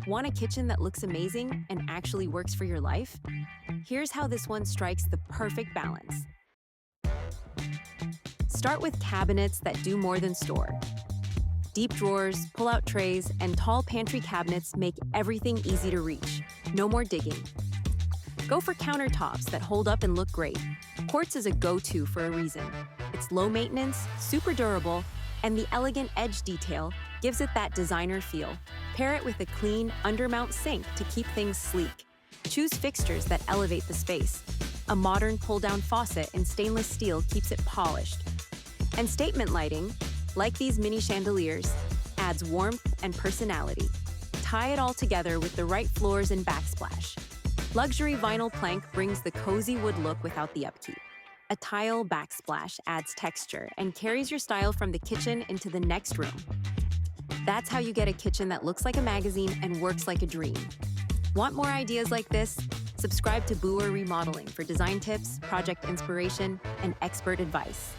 Want a kitchen that looks amazing and actually works for your life? Here's how this one strikes the perfect balance. Start with cabinets that do more than store. Deep drawers, pull-out trays, and tall pantry cabinets make everything easy to reach. No more digging. Go for countertops that hold up and look great. Quartz is a go-to for a reason. It's low maintenance, super durable, and the elegant edge detail gives it that designer feel. Pair it with a clean, undermount sink to keep things sleek. Choose fixtures that elevate the space. A modern pull-down faucet in stainless steel keeps it polished. And statement lighting, like these mini chandeliers, adds warmth and personality. Tie it all together with the right floors and backsplash. Luxury vinyl plank brings the cozy wood look without the upkeep. A tile backsplash adds texture and carries your style from the kitchen into the next room. That's how you get a kitchen that looks like a magazine and works like a dream. Want more ideas like this? Subscribe to Booher Remodeling for design tips, project inspiration, and expert advice.